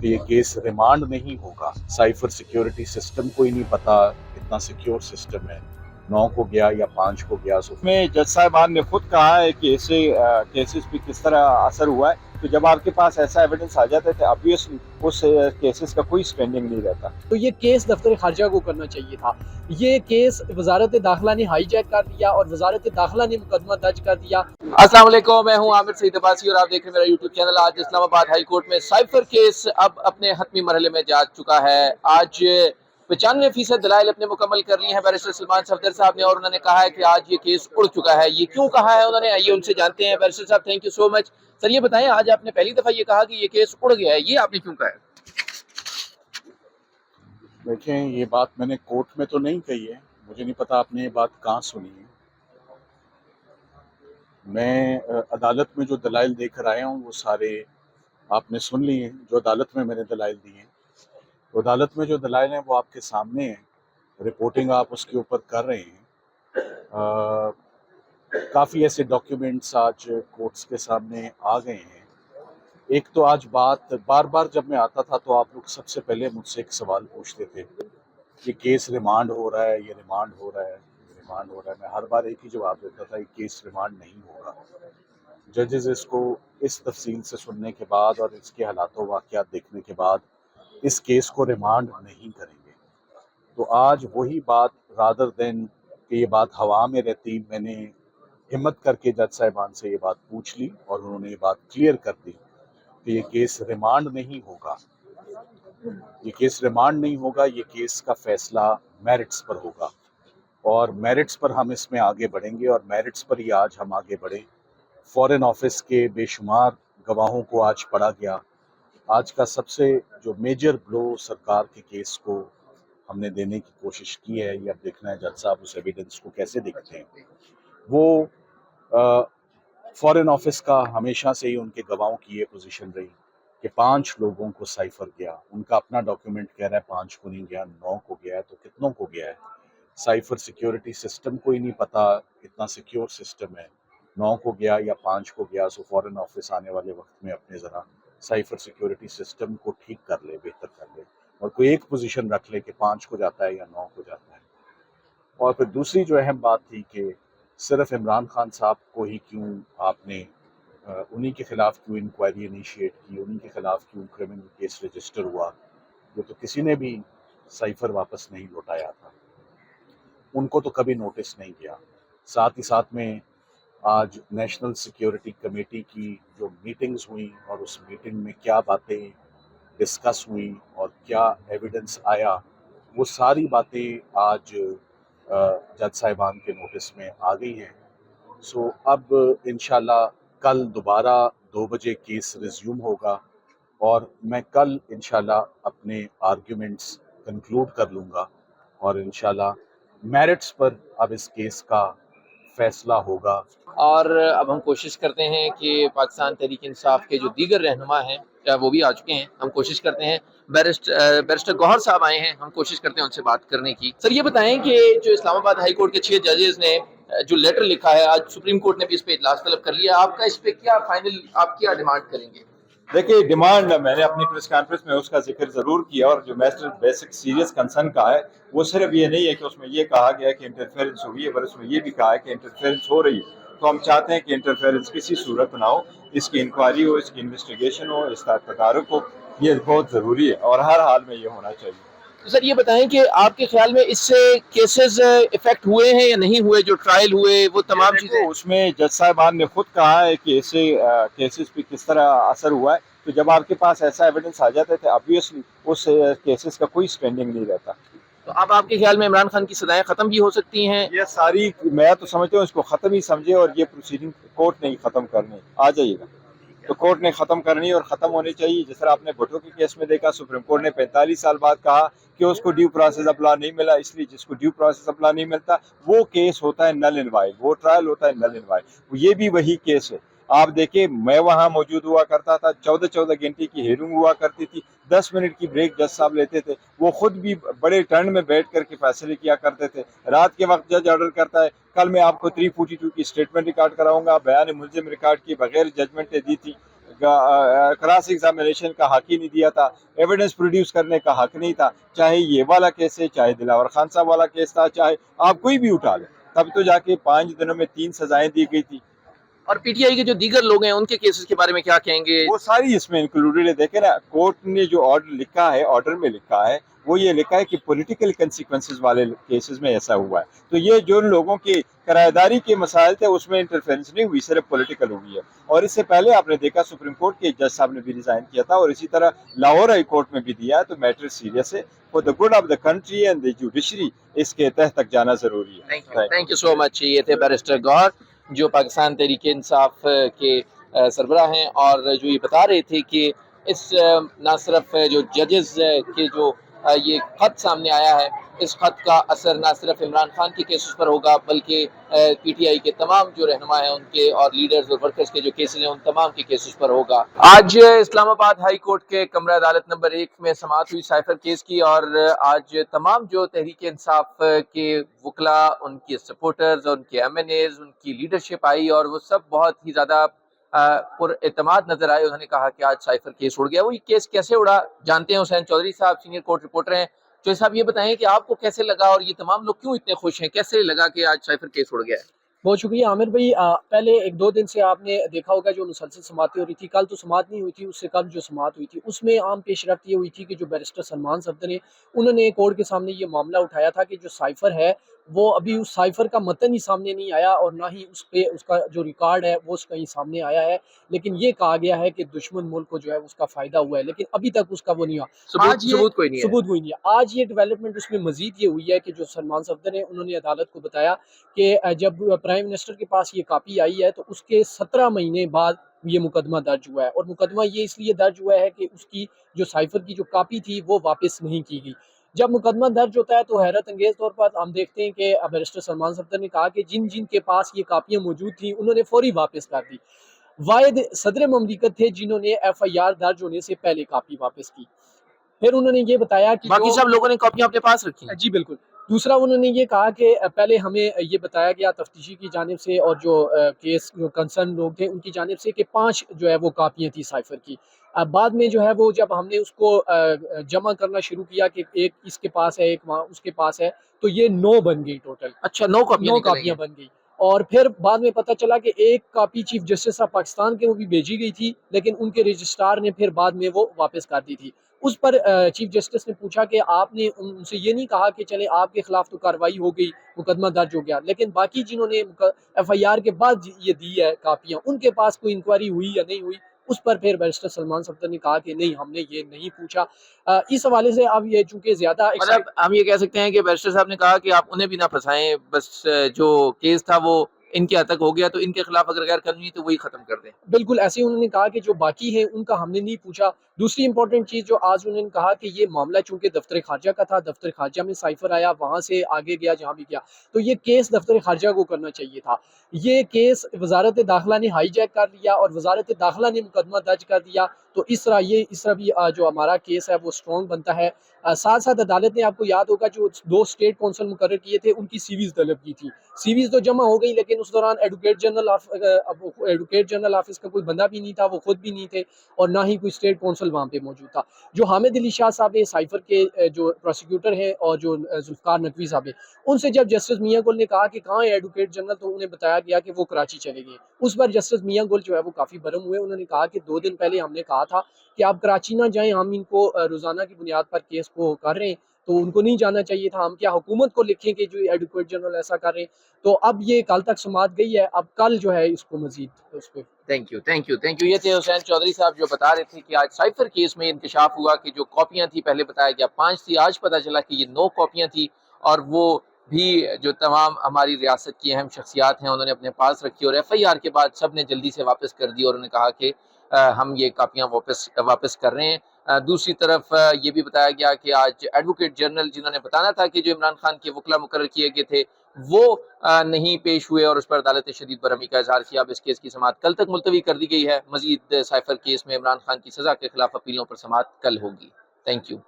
तो ये case remand नहीं होगा। साइफर सिक्योरिटी सिस्टम को ही नहीं पता इतना सिक्योर सिस्टम है, 9 को गया या 5 को गया। में जज साहिबान ने खुद कहा है कि ऐसे केसेस पे किस तरह असर हुआ है। तो जब आपके पास ऐसा एविडेंस आ जाता है तो ऑब्वियसली उस केसेस का कोई स्टैंडिंग नहीं रहता। तो ये केस दफ्तर खारजा को करना चाहिए था। ये केस वजारत दाखिला ने हाईजैक कर दिया और वजारत दाखिला ने मुकदमा दर्ज कर दिया। अस्सलाम वालेकुम, मैं हूं आमिर सईद अब्बासी और आप देख रहे हैं मेरा यूट्यूब चैनल। आज इस्लामाबाद हाई कोर्ट में साइफर केस अब अपने हतमी मरहले में जा चुका है। आज 95% दलाइल अपने मुकम्मल कर लिए हैं बैरिस्टर सलमान सफदर साहब ने, और उन्होंने कहा है कि आज ये केस उड़ चुका है। ये क्यों कहा है उन्होंने, आइए उनसे जानते हैं। बैरिस्टर साहब, thank you so much. Sir ये बताएं, आज आपने पहली दफा ये कहा कि ये केस उड़ गया है, ये आपने क्यों कहा है? देखें, ये बात मैंने कोर्ट में तो नहीं कही है, मुझे नहीं पता आपने ये बात कहाँ सुनी है। मैं अदालत में जो दलाइल देकर आया हूँ वो सारे आपने सुन लिए हैं। जो अदालत में मैंने दलाइल दिए हैं, तो अदालत में जो दलाइल हैं वो आपके सामने हैं। रिपोर्टिंग आप उसके ऊपर कर रहे हैं। काफ़ी ऐसे डॉक्यूमेंट्स आज कोर्ट्स के सामने आ गए हैं। एक तो आज बात बार बार जब मैं आता था तो आप लोग सबसे पहले मुझसे एक सवाल पूछते थे कि केस रिमांड हो रहा है, ये रिमांड हो रहा है, ये रिमांड हो रहा है। मैं हर बार एक ही जवाब देता था, ये केस रिमांड नहीं होगा। जजेस इसको इस तफसील से सुनने के बाद और इसके हालातों वाक़यात देखने के बाद इस केस को रिमांड नहीं करेंगे। तो आज वही बात, रादर देन कि ये बात हवा में रहती, मैंने हिम्मत करके जज साहिबान से ये बात पूछ ली और उन्होंने ये बात क्लियर कर दी कि ये केस रिमांड नहीं होगा। ये केस रिमांड नहीं होगा, ये केस का फैसला मेरिट्स पर होगा और मेरिट्स पर हम इसमें आगे बढ़ेंगे और मेरिट्स पर ही आज हम आगे बढ़े। फॉरेन ऑफिस के बेशुमार गवाहों को आज पढ़ा गया। आज का सबसे जो मेजर ब्लो सरकार के केस को हमने देने की कोशिश की है। ये अब देखना है जज साहब उस एविडेंस को कैसे देखते हैं। वो फॉरेन ऑफिस का हमेशा से ही उनके गवाहों की ये पोजीशन रही कि 5 लोगों को साइफर गया। उनका अपना डॉक्यूमेंट कह रहा है 5 को नहीं गया, 9 को गया है, तो कितनों को गया है? साइफर सिक्योरिटी सिस्टम को ही नहीं पता इतना सिक्योर सिस्टम है, 9 को गया या 5 को गया। सो फॉरेन ऑफिस आने वाले वक्त में अपने ज़रा साइफर सिक्योरिटी सिस्टम को ठीक कर ले, बेहतर कर ले और कोई एक पोजीशन रख ले कि 5 को जाता है या 9 को जाता है। और फिर दूसरी जो अहम बात थी कि सिर्फ इमरान खान साहब को ही क्यों आपने उन्हीं के खिलाफ क्यों इंक्वायरी इनिशिएट की, उन्हीं के खिलाफ क्यों क्रिमिनल केस रजिस्टर हुआ। ये तो किसी ने भी साइफर वापस नहीं लौटाया था, उनको तो कभी नोटिस नहीं किया। साथ ही साथ में आज नेशनल सिक्योरिटी कमेटी की जो मीटिंग्स हुई और उस मीटिंग में क्या बातें डिस्कस हुई और क्या एविडेंस आया, वो सारी बातें आज जज साहिबान के नोटिस में आ गई हैं। सो अब इंशाल्लाह कल दोबारा 2 बजे केस रिज्यूम होगा और मैं कल इंशाल्लाह अपने आर्ग्यूमेंट्स कंक्लूड कर लूँगा और इंशाल्लाह मेरिट्स पर अब इस केस का फैसला होगा। और अब हम कोशिश करते हैं कि पाकिस्तान तहरीक इंसाफ के जो दीगर रहनुमा हैं वो भी आ चुके हैं। हम कोशिश करते हैं, बैरिस्टर गौहर साहब आए हैं, हम कोशिश करते हैं उनसे बात करने की। सर ये बताएं कि जो इस्लामाबाद हाई कोर्ट के 6 जजेस ने जो लेटर लिखा है, आज सुप्रीम कोर्ट ने भी इस पे इजलास तलब कर लिया, आपका इस पे क्या फाइनल, आप क्या डिमांड करेंगे? देखिए, डिमांड मैंने अपनी प्रेस कॉन्फ्रेंस में उसका जिक्र जरूर किया और जो बेसिक सीरियस कंसर्न का है वो सिर्फ ये नहीं है कि उसमें ये कहा गया कि इंटरफेरेंस हुई है, पर उसमें ये भी कहा है कि इंटरफेरेंस हो रही है। तो हम चाहते हैं कि इंटरफेरेंस किसी सूरत ना हो, इसकी इंक्वायरी हो, इसकी इन्वेस्टिगेशन हो, इस तदारुक हो। ये बहुत ज़रूरी है और हर हाल में ये होना चाहिए। तो सर ये बताएं कि आपके ख्याल में इससे केसेस इफेक्ट हुए हैं या नहीं हुए, जो ट्रायल हुए वो तमाम चीजें? उसमें जज साहिबान ने खुद कहा है कि ऐसे केसेस पे किस तरह असर हुआ है। तो जब आपके पास ऐसा एविडेंस आ जाता है तो ऑब्वियसली उस केसेस का कोई स्टैंडिंग नहीं रहता। तो अब आपके ख्याल में इमरान खान की सजाएं खत्म भी हो सकती हैं? ये सारी, मैं तो समझता हूँ इसको ख़त्म ही समझे और ये प्रोसीडिंग कोर्ट ने ही ख़त्म करनी। आ जाइएगा तो कोर्ट ने ख़त्म करनी और ख़त्म होनी चाहिए। जिस तरह आपने भुट्टो के केस में देखा, सुप्रीम कोर्ट ने 45 साल बाद कहा कि उसको ड्यू प्रोसेस अप्लाई नहीं मिला, इसलिए जिसको ड्यू प्रोसेस अप्लाई नहीं मिलता वो केस होता है नल एंड वाइड, वो ट्रायल होता है नल एंड वाइड। ये भी वही केस है। आप देखिए, मैं वहाँ मौजूद हुआ करता था, 14-14 घंटे की हेयरिंग हुआ करती थी, 10 मिनट की ब्रेक जज साहब लेते थे। वो खुद भी बड़े टर्न में बैठ करके फैसले किया करते थे। रात के वक्त जज ऑर्डर करता है, कल मैं आपको 342 की स्टेटमेंट रिकॉर्ड कराऊंगा, बयान मुलजिम रिकॉर्ड की बगैर जजमेंटें दी थी, क्रॉस एग्जामिनेशन का हक ही नहीं दिया था, एविडेंस प्रोड्यूस करने का हक नहीं था, चाहे ये वाला केस है, चाहे दिलावर खान साहब वाला केस था, चाहे आप कोई भी उठा लें, तब तो जाके 5 दिनों में 3 सजाएं दी गई थी। और पीटीआई के जो दीगर लोग हैं उनके केसेस के बारे में क्या कहेंगे? वो सारी इसमें इंक्लूडेड है। देखें ना, कोर्ट ने जो ऑर्डर लिखा है, ऑर्डर में लिखा है, वो ये लिखा है कि पॉलिटिकल कंसिक्वेंसेस वाले केसेस में ऐसा हुआ है। तो ये जो लोगों की किराएदारी के मसाइल थे उसमें इंटरफेरेंस नहीं हुई, सिर्फ पॉलिटिकल हुई है। और इससे पहले आपने देखा सुप्रीम कोर्ट के जज साहब ने भी रिजाइन किया था, और इसी तरह लाहौर हाई कोर्ट में भी दिया है। तो मैटर सीरियस है, for the good of the country and the judiciary इसके तह तक जाना जरूरी है। Thank you so much. ये थे बैरिस्टर गौहर जो पाकिस्तान तहरीक इंसाफ के सरबराह हैं, और जो ये बता रहे थे कि इस ना सिर्फ जो जजेस के जो ये खत सामने आया है, इस खत का असर ना सिर्फ इमरान खान के केसेस पर होगा बल्कि पीटीआई के तमाम जो रहनुमा हैं उनके और लीडर्स और वर्कर्स के जो केसेस हैं उन तमाम के केसेस पर होगा। आज इस्लामाबाद हाई कोर्ट के कमरा अदालत नंबर 1 में समाअत हुई साइफर केस की, और आज तमाम जो तहरीक इंसाफ के वकला, उनके सपोर्टर्स, उनके एमएनएज, उनकी लीडरशिप आई, और वो सब बहुत ही ज़्यादा पुरएतमाद नजर आए। उन्होंने कहा कि आज साइफर केस उड़ गया। वो ये केस कैसे उड़ा जानते हैं। हुसैन चौधरी साहब सीनियर कोर्ट रिपोर्टर हैं। चौधरी साहब ये बताएं कि आपको कैसे लगा और ये तमाम लोग क्यों इतने खुश हैं, कैसे लगा कि आज साइफर केस उड़ गया है? बहुत शुक्रिया आमिर भाई। पहले 1-2 दिन से आपने देखा होगा जो मुसलसल समातें हो रही थी। कल तो समात नहीं हुई थी, उससे कल जो समात हुई थी उसमें आम पेशरफ्त ये हुई थी कि जो बैरिस्टर सलमान सफदर ने उन्होंने कोर्ट के सामने ये मामला उठाया था कि जो साइफर है वो अभी उस साइफर का मतन ही सामने नहीं आया, और ना ही उस पे उसका जो रिकॉर्ड है वो कहीं सामने आया है। लेकिन ये कहा गया है कि दुश्मन मुल्क को जो है उसका फायदा हुआ है, लेकिन अभी तक उसका वो नहीं हुआ। सबूत कोई नहीं है। सबूत कोई नहीं है। आज ये डेवलपमेंट उसमें मजीद ये हुई है कि जो सलमान सफदर ने उन्होंने अदालत को बताया कि जब प्राइम मिनिस्टर के पास ये कापी आई है तो उसके 17 महीने बाद ये मुकदमा दर्ज हुआ है, और मुकदमा ये इसलिए दर्ज हुआ है कि उसकी जो साइफर की जो कापी थी वो वापस नहीं की गई। जब मुकदमा दर्ज होता है तो हैरत अंगेज तौर पर हम देखते हैं कि बैरिस्टर सलमान सफदर ने कहा कि जिन जिन के पास ये कापियां मौजूद थी उन्होंने फौरी वापस कर दी। वाहिद सदर ममलिकत थे जिन्होंने FIR दर्ज होने से पहले कापी वापस की। फिर उन्होंने ये बताया कि बाकी सब लोगों ने कॉपियां अपने पास रखी हैं। जी बिल्कुल। दूसरा उन्होंने ये कहा कि पहले हमें ये बताया गया तफ्तीशी की जानिब से और जो केस जो कंसर्न लोग थे उनकी जानिब से कि 5 जो है वो कापियाँ थी साइफर की। बाद में जो है वो जब हमने उसको जमा करना शुरू किया कि एक इसके पास है, एक वहाँ उसके पास है, तो ये 9 बन गई टोटल। अच्छा, 9 कापियाँ बन गई। और फिर बाद में पता चला कि एक copy chief justice of Pakistan के वो भी भेजी गई थी, लेकिन उनके रजिस्ट्रार ने फिर बाद में वो वापस कर दी थी। उस पर चीफ जस्टिस ने पूछा कि आपने उनसे ये नहीं कहा कि चले आपके खिलाफ तो कार्रवाई हो गई, मुकदमा दर्ज हो गया, लेकिन बाकी जिन्होंने FIR के बाद ये दी है कापियाँ, उनके पास कोई इंक्वायरी हुई या नहीं हुई? उस पर फिर बैरिस्टर सलमान सफदर ने कहा कि नहीं, हमने ये नहीं पूछा। इस हवाले से अब ये चूंकि ज्यादा मतलब हम ये कह सकते हैं कि बैरिस्टर साहब ने कहा कि आप उन्हें भी ना फंसाएं, बस जो केस था वो इनके हद तक हो गया, तो इनके खिलाफ अगर गैर कानूनी तो वही खत्म कर दें। बिल्कुल ऐसे ही उन्होंने कहा कि जो बाकी हैं उनका हमने नहीं पूछा। दूसरी इंपॉर्टेंट चीज़ जो आज उन्होंने कहा कि ये मामला चूंकि दफ्तर खारजा का था, दफ्तर खारजा में साइफर आया, वहाँ से आगे गया जहाँ भी गया, तो ये केस दफ्तर खारजा को करना चाहिए था। ये केस वजारत दाखिला ने हाईजैक कर लिया और वजारत दाखिला ने मुकदमा दर्ज कर दिया। तो इस तरह भी जो हमारा केस है वो स्ट्रॉन्ग बनता है। साथ साथ अदालत ने, आपको याद होगा, जो 2 स्टेट कौंसल मुकर्रर किए थे उनकी सीवीज तलब की थी। सीवीज तो जमा हो गई, लेकिन उस दौरान एडवोकेट जनरल ऑफिस का कोई बंदा भी नहीं था, वो खुद भी नहीं थे, और ना ही कोई स्टेट कौंसल वहाँ पे मौजूद था। जो हामिद अली शाह साहब है साइफर के जो प्रोसिक्यूटर हैं, और जो जुल्फकार नकवी साहब है, उनसे जब जस्टिस मियां गुल ने कहा कि कहाँ है एडवोकेट जनरल, तो उन्हें बताया गया कि वो कराची चले गए। उस पर जस्टिस मियां गुल जो है वो काफ़ी बरम हुए। उन्होंने कहा कि 2 दिन पहले हमने कहा था कि आप कराची ना जाएं, हम इनको रोज़ाना की बुनियाद पर केस को कर रहे हैं, तो उनको नहीं जाना चाहिए था। हम क्या हुकूमत को लिखें कि जो एडवोकेट जनरल ऐसा कर रहे हैं? तो अब ये कल तक समात गई है, अब कल जो है इसको मजीद उस पर। Thank you. ये थे हुसैन चौधरी साहब जो बता रहे थे कि आज साइफर केस में इंकशाफ हुआ कि जो कॉपियां थी, पहले बताया गया 5 थी, आज पता चला कि ये 9 कॉपियां थी, और वो भी जो तमाम हमारी रियासत की अहम शख्सियात हैं उन्होंने अपने पास रखी, और FIR के बाद सब ने जल्दी से वापस कर दी, और उन्होंने कहा कि हम ये कापियां वापस कर रहे हैं। दूसरी तरफ ये भी बताया गया कि आज एडवोकेट जनरल जिन्होंने बताना था कि जो इमरान खान के वकला मुकर्रर किए गए थे वो नहीं पेश हुए, और उस पर अदालत ने शदीद बरहमी का इजहार किया। अब इस केस की समाअत कल तक मुलतवी कर दी गई है। मजीद साइफर केस में इमरान खान की सजा के खिलाफ अपीलों पर समाअत कल होगी। Thank you.